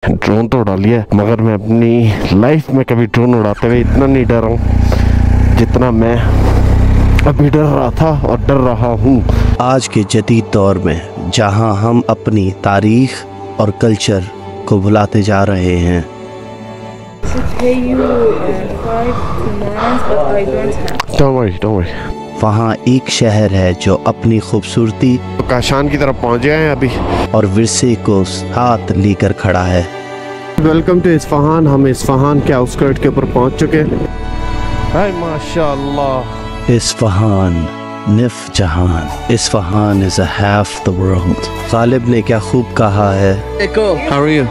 Drone तो उड़ा लिया, मगर मैं अपनी लाइफ में कभी ड्रोन उड़ाते हुए इतना नहीं डरा हूँ जितना मैं अभी डर रहा था और डर रहा हूँ। आज के जदीद दौर में जहाँ हम अपनी तारीख और कल्चर को भुलाते जा रहे हैं, वहाँ एक शहर है जो अपनी खूबसूरती तो काशान की तरफ पहुँच गए हैं अभी और विरसे को साथ लेकर खड़ा है। Welcome to Isfahan. हम इस्फहान के आउटस्कर्ट के ऊपर पहुँच चुके हैं। हाय माशाअल्लाह। इस्फहान निफ जहान, Isfahan is a half the world. Ghalib ने क्या खूब कहा है। How are you?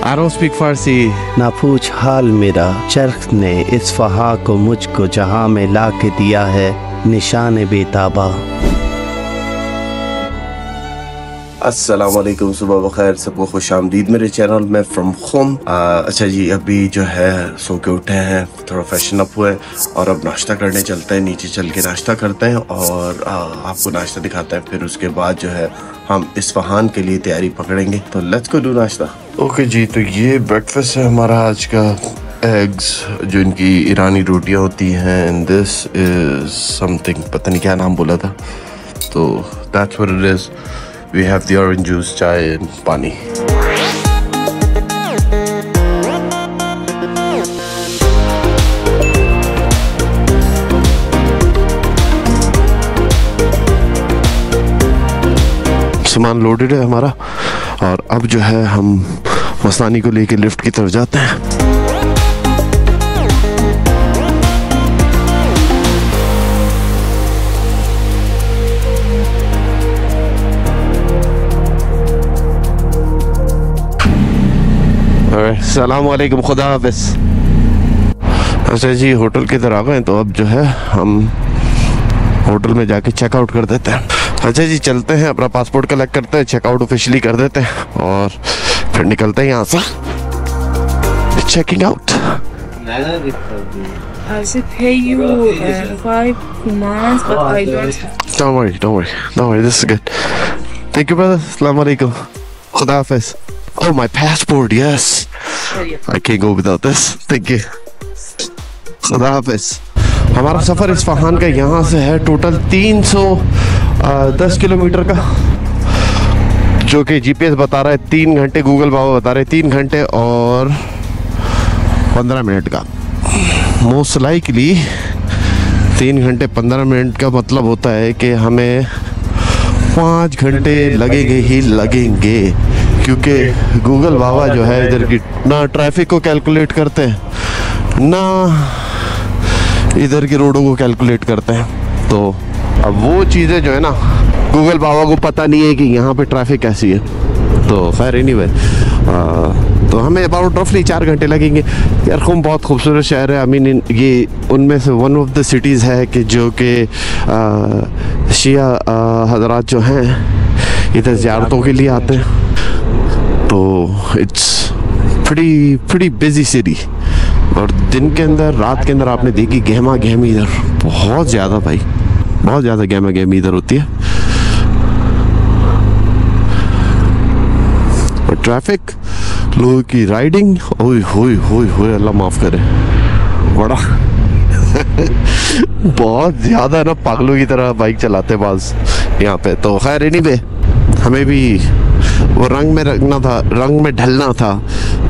I don't speak Farsi. ना पूछ हाल मेरा, चरख ने इस्फहा को मुझको जहां में ला के दिया है निशान बेताबा। अस्सलाम वालेकुम, सुबह बखैर, सबको खुश आमदीद मेरे चैनल में फ्रॉम खुम। अच्छा जी, अभी जो है सो के उठे हैं, थोड़ा फैशन अप हुए और अब नाश्ता करने चलते हैं। नीचे चल के नाश्ता करते हैं और आपको नाश्ता दिखाते हैं। फिर उसके बाद जो है हम इस्फहान के लिए तैयारी पकड़ेंगे। तो लेट्स गो डू नाश्ता। ओके जी, तो ये ब्रेकफास्ट है हमारा आज का। एग्स जो इनकी ईरानी रोटियां होती हैं, एंड दिस इज समथिंग, पता नहीं क्या नाम बोला था। तो that's what it is. We have the orange juice, chai and pani. सामान लोडेड है हमारा और अब जो है हम मस्तानी को लेके लिफ्ट की तरफ जाते हैं। सलाम वालेकुम, खुदा हाफिज़। अच्छा जी, होटल की तरफ आ गए, तो अब जो है हम होटल में जाके चेकआउट कर देते हैं। अच्छा जी, चलते हैं, अपना पासपोर्ट कलेक्ट करते हैं, चेकआउट ऑफिशियली कर देते हैं और फिर निकलते हैं यहाँ से। Checking out. Don't worry, this is good. Thank you brother. Assalamu alaikum. खुदा हाफिज़। Oh, my passport, yes. I can't go without this. Thank you. खुदा हाफिज़। हमारा सफ़र इस्फहान का यहाँ से है टोटल 310 किलोमीटर का, जो कि जीपीएस बता रहा है 3 घंटे, गूगल बाबा बता रहे 3 घंटे और 15 मिनट का। मोस्ट लाइकली 3 घंटे 15 मिनट का मतलब होता है कि हमें 5 घंटे लगेंगे ही लगेंगे, क्योंकि गूगल बाबा जो है इधर की ना ट्रैफिक को कैलकुलेट करते हैं ना इधर की रोडों को कैलकुलेट करते हैं। तो अब वो चीज़ें जो है ना, गूगल बाबा को पता नहीं है कि यहाँ पे ट्रैफिक कैसी है। तो खैर एनीवे, तो हमें अबाउट रफली 4 घंटे लगेंगे। यार खुम बहुत खूबसूरत शहर है। आई मीन ये उनमें से वन ऑफ द सिटीज़ है कि जो कि शिया हजरात जो हैं इधर ज़ियारतों के लिए आते हैं। तो इट्स pretty busy city। और दिन के अंदर, रात के अंदर आपने देखी गहमा गहमी इधर बहुत ज़्यादा, भाई बहुत ज़्यादा गहमा गहमी इधर होती है। और ट्रैफिक, लोगों की राइडिंग, ओए होए होए होए, अल्लाह माफ़ करे, बड़ा बहुत ज़्यादा ना पागलों की तरह बाइक चलाते बाज यहाँ पे। तो खैर एनीवे, हमें भी वो रंग में रखना था, रंग में ढलना था,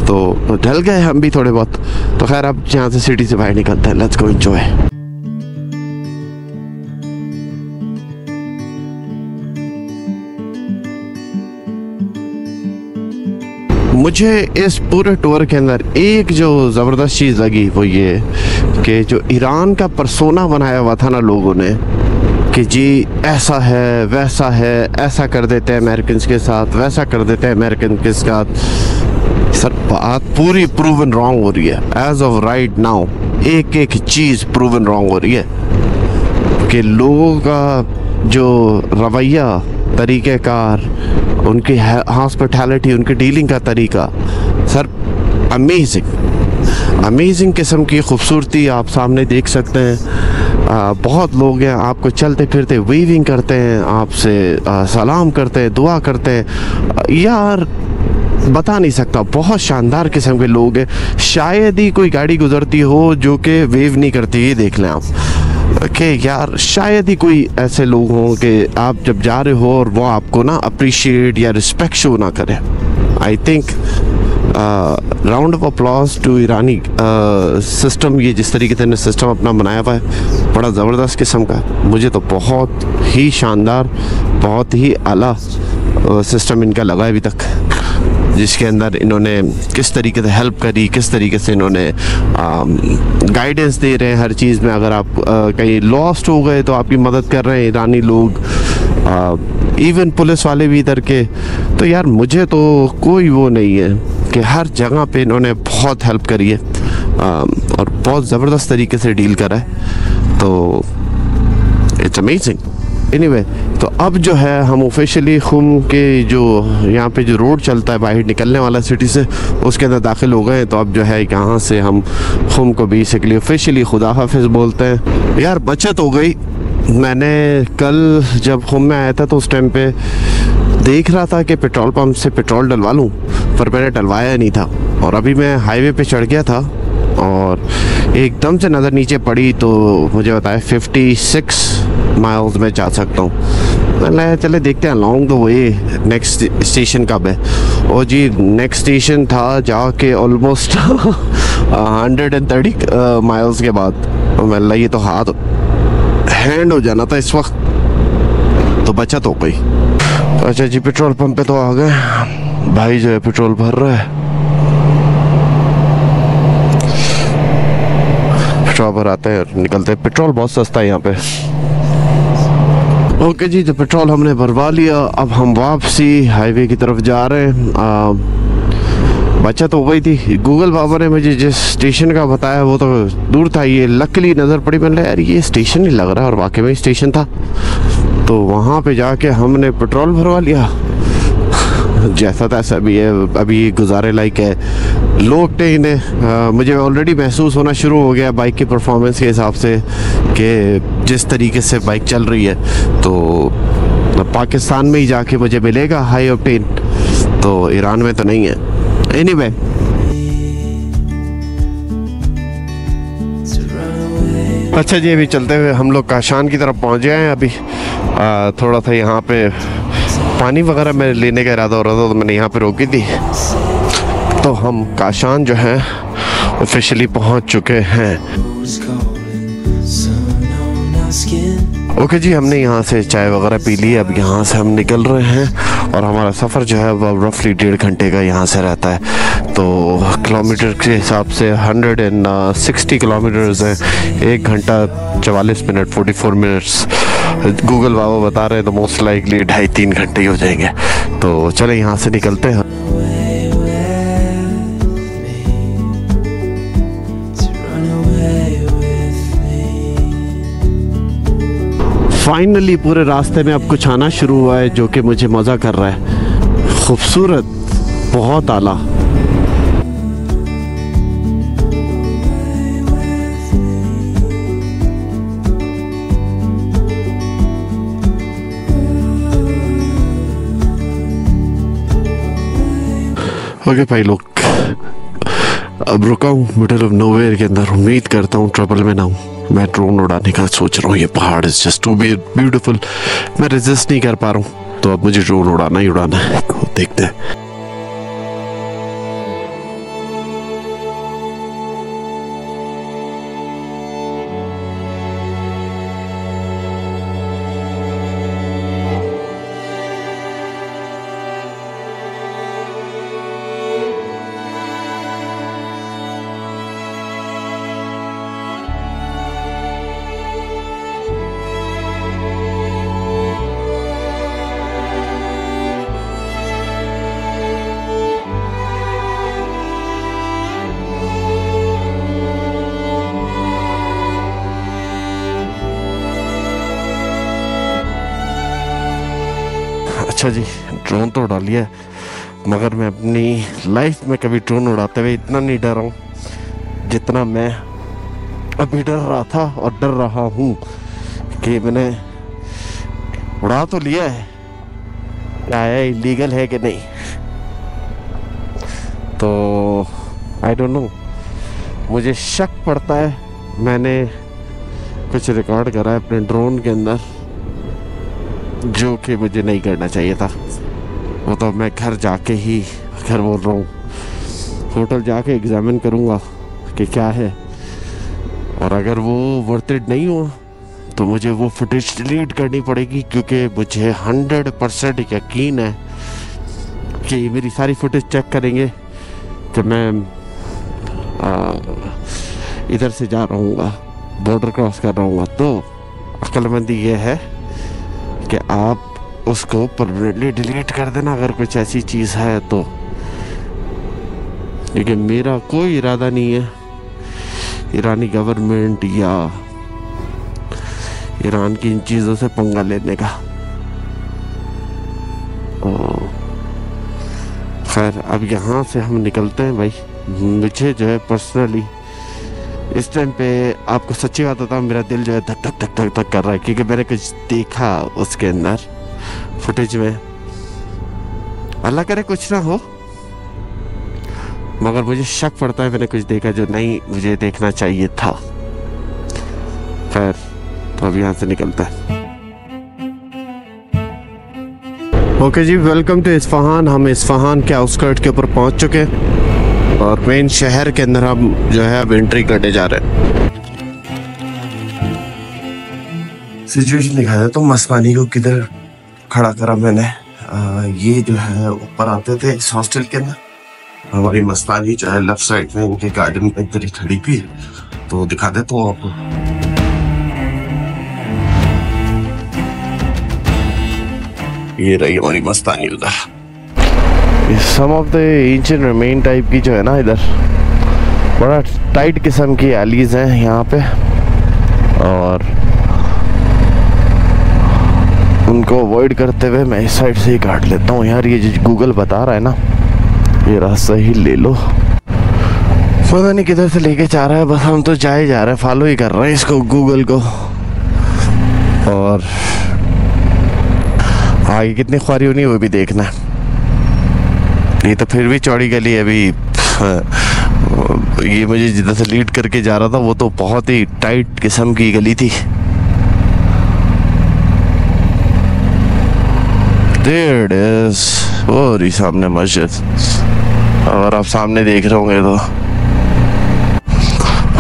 तो ढल गए हम भी थोड़े बहुत। तो खैर अब यहाँ से सिटी से बाहर निकलते हैं। Let's go enjoy. मुझे इस पूरे टूर के अंदर एक जो ज़बरदस्त चीज़ लगी वो ये कि जो ईरान का परसोना बनाया हुआ था ना लोगों ने, कि जी ऐसा है वैसा है, ऐसा कर देते हैं अमेरिकन के साथ, वैसा कर देते हैं अमेरिकन के साथ। सर बात पूरी प्रूवन रॉन्ग हो रही है। एज ऑफ राइट नाउ एक एक चीज़ प्रूवन रॉन्ग हो रही है कि लोगों का जो रवैया, तरीक़ेकार, उनकी हॉस्पिटैलिटी, उनकी डीलिंग का तरीका, सर अमेजिंग किस्म की खूबसूरती आप सामने देख सकते हैं। बहुत लोग हैं आपको चलते फिरते वेविंग करते हैं, आपसे सलाम करते हैं, दुआ करते हैं। यार बता नहीं सकता, बहुत शानदार किस्म के लोग हैं। शायद ही कोई गाड़ी गुजरती हो जो कि वेव नहीं करती, ये देख लें आप कि यार शायद ही कोई ऐसे लोग हों कि आप जब जा रहे हो और वो आपको ना अप्रिशिएट या रिस्पेक्ट शो ना करें। I think round of applause to ईरानी सिस्टम। ये जिस तरीके से सिस्टम अपना बनाया हुआ है बड़ा ज़बरदस्त किस्म का, मुझे तो बहुत ही शानदार, बहुत ही आला सिस्टम इनका लगा है अभी तक, जिसके अंदर इन्होंने किस तरीके से हेल्प करी, किस तरीके से इन्होंने गाइडेंस दे रहे हैं हर चीज़ में। अगर आप कहीं लॉस्ट हो गए तो आपकी मदद कर रहे हैं ईरानी लोग, इवन पुलिस वाले भी इधर के। तो यार मुझे तो कोई वो नहीं है कि हर जगह पे इन्होंने बहुत हेल्प करी है और बहुत ज़बरदस्त तरीके से डील करा है, तो इट्स अमेजिंग। एनीवे, तो अब जो है हम ऑफिशियली खुम के जो यहाँ पे जो रोड चलता है बाहर निकलने वाला सिटी से, उसके अंदर दाखिल हो गए। तो अब जो है यहाँ से हम खुम को बेसिकली ऑफिशियली खुदा हाफिज़ बोलते हैं। यार बचत हो गई। मैंने कल जब खुम में आया था तो उस टाइम पे देख रहा था कि पेट्रोल पंप से पेट्रोल डलवा लूँ, पर मैंने डलवाया नहीं था। और अभी मैं हाईवे पे चढ़ गया था और एकदम से नज़र नीचे पड़ी तो मुझे बताया 56 माइल्स में जा सकता हूँ। मैंने चले देखते हैं long the way next station कब है। और जी नेक्स्ट स्टेशन था जाके ऑलमोस्ट 130 माइल्स के बाद। और मैं ये तो हाथ हैंड हो जाना था इस वक्त, तो बचत हो गई। अच्छा जी, पेट्रोल पंप पे तो आ गए। भाई जो है पेट्रोल भर रहा है, पेट्रोल भराते हैं और निकलते हैं। पेट्रोल बहुत सस्ता है यहाँ पे। ओके जी, तो पेट्रोल हमने भरवा लिया। अब हम वापसी हाईवे की तरफ जा रहे हैं। बचत हो गई थी। गूगल बाबा ने मुझे जिस स्टेशन का बताया वो तो दूर था, ये लकीली नज़र पड़ी। मैंने यार ये स्टेशन ही लग रहा है, और वाकई में स्टेशन था। तो वहाँ पे जाके हमने पेट्रोल भरवा लिया। जैसा तैसा भी है, अभी गुजारे लायक है। लो ऑक्टेन है। मुझे ऑलरेडी महसूस होना शुरू हो गया बाइक की परफॉर्मेंस के हिसाब से कि जिस तरीके से बाइक चल रही है, तो पाकिस्तान में ही जाके मुझे मिलेगा हाई ऑक्टेन, तो ईरान में तो नहीं है। एनीवे, अच्छा जी, अभी चलते हुए हम लोग काशान की तरफ पहुंच गए हैं। अभी थोड़ा सा यहाँ पे पानी वगैरह मैं लेने का इरादा हो रहा था, तो मैंने यहाँ पे रोकी थी। तो हम काशान जो है ऑफिशियली पहुंच चुके हैं। ओके जी, हमने यहाँ से चाय वगैरह पी ली। अब यहाँ से हम निकल रहे हैं और हमारा सफ़र जो है वह रफली 1.5 घंटे का यहाँ से रहता है। तो किलोमीटर के हिसाब से 160 किलोमीटर्स है। 1 घंटा 44 मिनट 44 मिनट्स गूगल बाबा बता रहे हैं, तो मोस्ट लाइकली 2.5-3 घंटे ही हो जाएंगे। तो चले यहाँ से निकलते हैं। फाइनली पूरे रास्ते में अब कुछ आना शुरू हुआ है जो कि मुझे मज़ा कर रहा है। खूबसूरत, बहुत आला। ओके भाई लोग, अब रुका हूँ मिडिल ऑफ नोवेयर के अंदर। उम्मीद करता हूँ ट्रबल में ना हूँ। मैं ड्रोन उड़ाने का सोच रहा हूँ। ये पहाड़ इज जस्ट टू ब्यूटीफुल। मैं रेजिस्ट नहीं कर पा रहा हूँ, तो अब मुझे ड्रोन उड़ाना ही उड़ाना है। देखते हैं। अच्छा जी, ड्रोन तो उड़ा लिया है, मगर मैं अपनी लाइफ में कभी ड्रोन उड़ाते हुए इतना नहीं डरा हूँ जितना मैं अभी डर रहा था और डर रहा हूँ कि मैंने उड़ा तो लिया है, क्या है इलीगल है कि नहीं। तो आई डोंट नो, मुझे शक पड़ता है मैंने कुछ रिकॉर्ड करा है अपने ड्रोन के अंदर जो कि मुझे नहीं करना चाहिए था। वो तो मैं घर जाके ही, घर बोल रहा हूँ, होटल जाके एग्जामिन करूँगा कि क्या है, और अगर वो वर्थ इट नहीं हुआ तो मुझे वो फुटेज डिलीट करनी पड़ेगी, क्योंकि मुझे 100% यकीन है कि मेरी सारी फुटेज चेक करेंगे जब मैं इधर से जा रहा हूँ, बॉर्डर क्रॉस कर रहा हूँ। तो अक्लमंदी ये है कि आप उसको परमानेंटली डिलीट कर देना अगर कुछ ऐसी चीज़ है तो, क्योंकि मेरा कोई इरादा नहीं है ईरानी गवर्नमेंट या ईरान की इन चीज़ों से पंगा लेने का। खैर अब यहाँ से हम निकलते हैं भाई। मुझे जो है पर्सनली इस टाइम पे आपको सच्ची बात बताऊँ, मेरा दिल जो है धक धक धक धक धक कर रहा है, क्योंकि मैंने कुछ देखा उसके अंदर फुटेज में। अल्लाह करे कुछ ना हो, मगर मुझे शक पड़ता है मैंने कुछ देखा जो नहीं मुझे देखना चाहिए था। खैर तो अब यहाँ से निकलता है। ओके जी, वेलकम टू इस्फहान। हम इस्फहान के आउटस्कर्ट के ऊपर पहुँच चुके हैं और मेन शहर के अंदर हम जो है अब एंट्री करने जा रहे हैं। सिचुएशन दिखाया तो मस्तानी को किधर खड़ा करा मैंने। ये जो है ऊपर आते थे इस हॉस्टल के अंदर, हमारी मस्तानी जो है लेफ्ट साइड में इनके गार्डन में इधर ही खड़ी थी, तो दिखा देता हूँ आपको। ये रही हमारी मस्तानी उधर। Some of the ancient remain type की जो है ना, इधर बड़ा टाइट किस्म की एलीज हैं यहाँ पे, और उनको अवॉइड करते हुए मैं इस साइड से ही काट लेता हूँ। यार ये जो गूगल बता रहा है ना, ये रास्ता ही ले लो, पता नहीं किधर से लेके जा रहा है, बस हम तो जा ही जा रहे हैं, फॉलो ही कर रहे हैं इसको, गूगल को। और आगे कितनी ख्वारी होनी है वो भी देखना है। ये तो फिर भी चौड़ी गली है अभी। ये मुझे जिधर से लीड करके जा रहा था वो तो बहुत ही टाइट किस्म की गली थी। There it is, वो रही सामने मस्जिद, और आप सामने देख रहे होंगे तो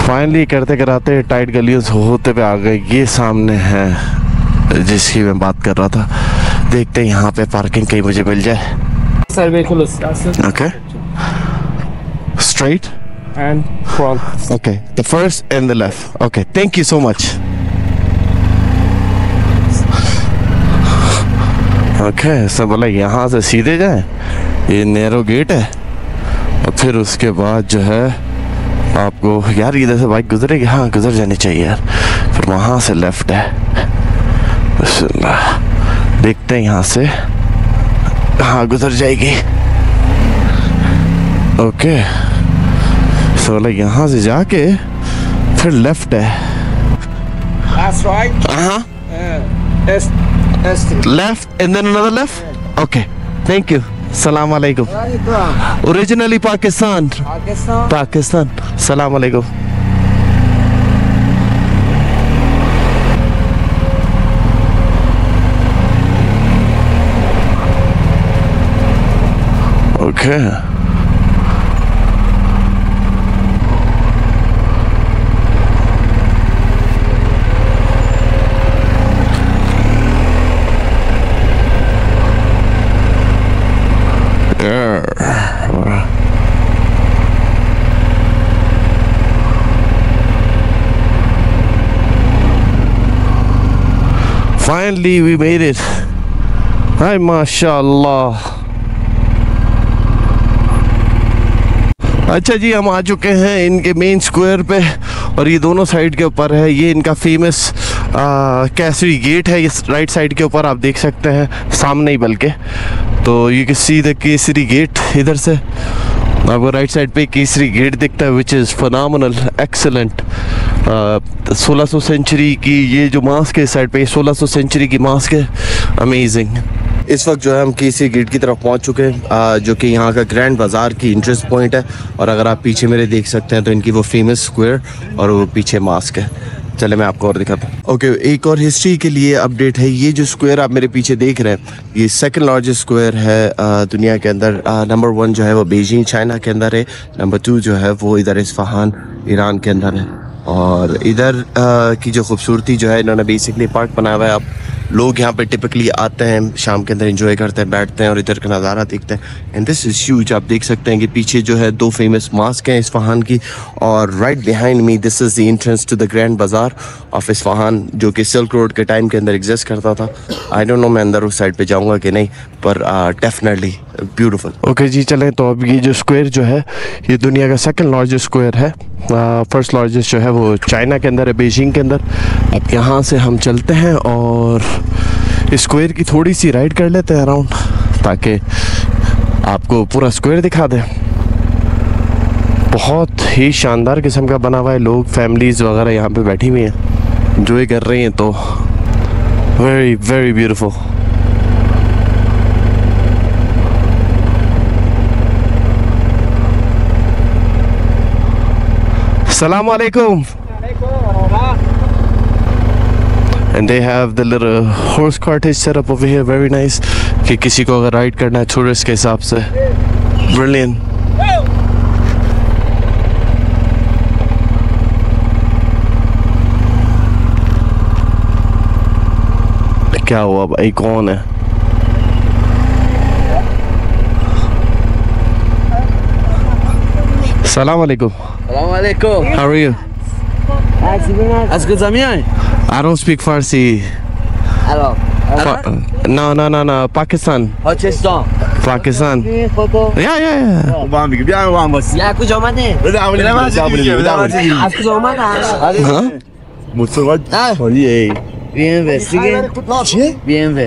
फाइनली करते कराते टाइट गलियों से होते पे आ गए। ये सामने है जिसकी मैं बात कर रहा था। देखते हैं यहाँ पे पार्किंग कहीं मुझे मिल जाए। Okay, straight and front. Okay, the first and the left. Okay, thank you so much. Okay, सब बोला यहाँ से सीधे जाए, ये नैरो गेट है, और फिर उसके बाद जो है आपको, यार इधर से बाइक गुजरेगी, हाँ गुजर जानी चाहिए यार, फिर वहाँ से लेफ्ट है। देखते हैं यहाँ से, हाँ गुजर जाएगी। ओके, सो बोला यहाँ से जाके फिर लेफ्ट है। That's right. हाँ, Left. and then another left. Okay, thank you. Salam alaikum. Originally Pakistan. Pakistan. Salam alaikum. Okay. Finally we made it. Hi, mashallah. अच्छा जी, हम आ चुके हैं इनके मेन स्क्वायर पे, और ये दोनों साइड के ऊपर है, ये इनका फेमस केसरी गेट है। इस राइट साइड के ऊपर आप देख सकते हैं, सामने ही बल्कि, तो ये कि सीधा केसरी गेट इधर से आपको राइट साइड पे केसरी गेट दिखता है, which is phenomenal, excellent. 1600 century की ये जो मास्क है, साइड पे 1600 सेंचुरी की मास्क है, अमेजिंग। इस वक्त जो है हम केसरी गेट की तरफ पहुंच चुके हैं, जो कि यहाँ का ग्रैंड बाज़ार की इंटरेस्ट पॉइंट है। और अगर आप पीछे मेरे देख सकते हैं तो इनकी वो फेमस स्क्वायर और वो पीछे मास्क है। चले मैं आपको और दिखाता हूँ। ओके, एक और हिस्ट्री के लिए अपडेट है। ये जो स्क्वायर आप मेरे पीछे देख रहे हैं, ये सेकंड लार्जेस्ट स्क्वायर है दुनिया के अंदर। नंबर 1 जो है वो बीजिंग चाइना के अंदर है, नंबर 2 जो है वो इधर इस्फहान ईरान के अंदर है। और इधर की जो खूबसूरती जो है, इन्होंने बेसिकली पार्क बनाया हुआ है। अब लोग यहाँ पे टिपिकली आते हैं, शाम के अंदर एंजॉय करते हैं, बैठते हैं और इधर का नज़ारा देखते हैं। And this is huge. आप देख सकते हैं कि पीछे जो है 2 फेमस मास्क हैं इस्फहान की, और right behind me this is the entrance to the grand bazaar of Isfahan, जो कि सिल्क रोड के टाइम के अंदर एग्जिस्ट करता था। आई डोंट नो मैं अंदर उस साइड पे जाऊँगा कि नहीं, पर डेफिनेटली ब्यूटीफुल। ओके जी, चलें। तो अब ये जो स्क्वायर जो है, ये दुनिया का सेकंड लार्जेस्ट स्क्वायर है। फर्स्ट लार्जेस्ट जो है वो चाइना के अंदर है, बीजिंग के अंदर। अब यहाँ से हम चलते हैं और स्क्वायर की थोड़ी सी राइड कर लेते हैं अराउंड, ताकि आपको पूरा स्क्वायर दिखा दें। बहुत ही शानदार किस्म का बना हुआ है। लोग फैमिलीज़ वगैरह यहाँ पे बैठी हुई हैं, एंजॉय कर रही हैं। तो very very beautiful. Assalamu alaikum. And they have the little horse cartage set up over here, very nice. कि किसी को अगर राइड करना है टूरिस्ट के हिसाब से, brilliant. क्या हुआ भाई, कौन है? Assalamu alaikum. Assalamu alaikum. How are you? Az Gazamian. I don't speak Farsi. Hello. No, Pakistan. Pakistan. Pakistan. Yeah. Ya kuch omade? Az kuch omade? Huh? Bien ve. Sige. Bien ve.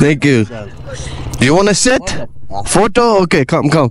Thank you. You want to sit? Photo? Okay, come.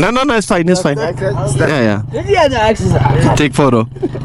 No, it's fine. Yeah. Take photo.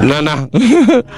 No.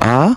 Ah?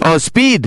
Oh, speed.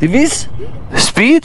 200 Speed?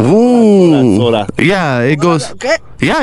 Ooh. Yeah, it goes. Yeah.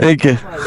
Thank you.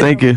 Thank you.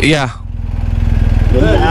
Yeah.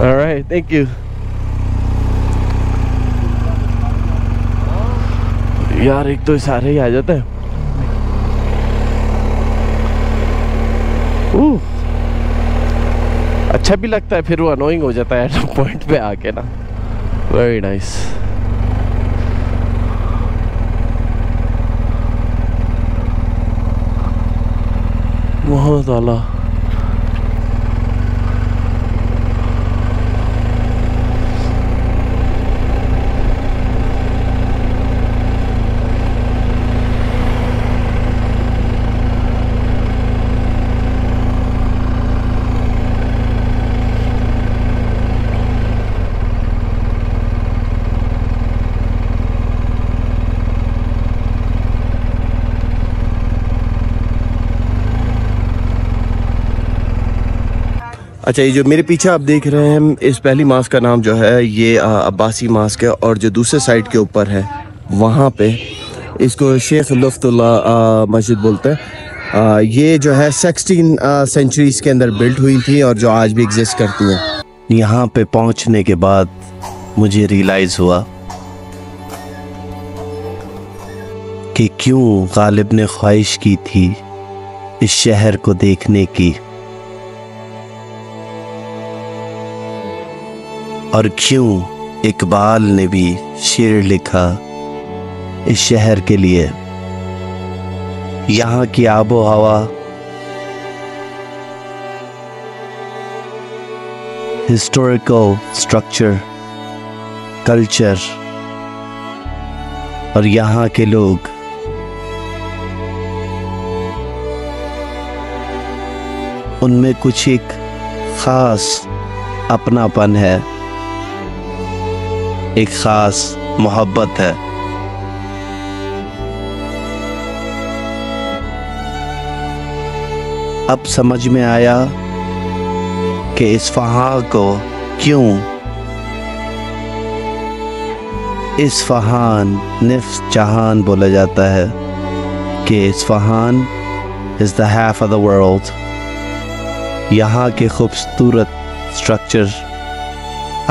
All right. Thank you. यार एक तो सारे ही आ जाते हैं। अच्छा भी लगता है, फिर वो अनोइंग हो जाता है पॉइंट पे आके ना। Very nice. बहुत आला। अच्छा, ये जो मेरे पीछे आप देख रहे हैं, इस पहली मास्क का नाम जो है ये अब्बासी मास्क है, और जो दूसरे साइड के ऊपर है वहाँ पे इसको शेख लुफ्तुल्लाह मस्जिद बोलते हैं। ये जो है 16 सेंचुरीज के अंदर बिल्ट हुई थी और जो आज भी एग्जिस्ट करती हैं। यहाँ पे पहुँचने के बाद मुझे रियलाइज़ हुआ कि क्यों गालिब ने ख्वाहिश की थी इस शहर को देखने की, और क्यों इकबाल ने भी शेर लिखा इस शहर के लिए। यहाँ की आबो हवा, हिस्टोरिकल स्ट्रक्चर, कल्चर और यहाँ के लोग उनमें कुछ एक खास अपनापन है, एक खास मोहब्बत है। अब समझ में आया कि इस्फहान को क्यों इस्फहान निफ्स जहान बोला जाता है, कि Isfahan is the half of the world. यहाँ के खूबसूरत स्ट्रक्चर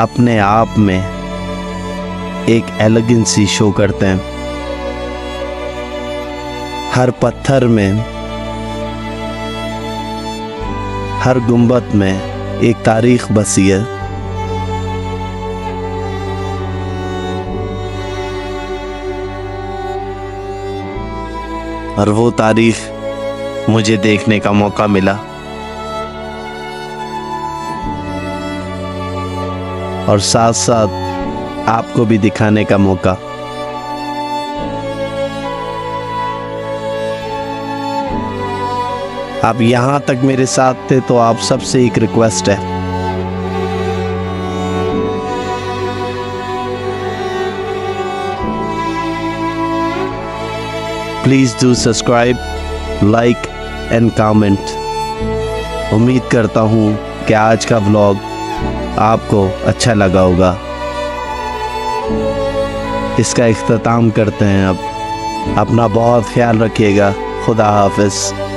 अपने आप में एक एलिगेंसी शो करते हैं। हर पत्थर में, हर गुंबद में एक तारीख बसी है। और वो तारीख मुझे देखने का मौका मिला, और साथ साथ आपको भी दिखाने का मौका। आप यहाँ तक मेरे साथ थे तो आप सबसे एक रिक्वेस्ट है, please do subscribe, like and comment. उम्मीद करता हूँ कि आज का व्लॉग आपको अच्छा लगा होगा। इसका इख्तिताम करते हैं अब। अपना बहुत ख्याल रखिएगा। खुदा हाफिज़।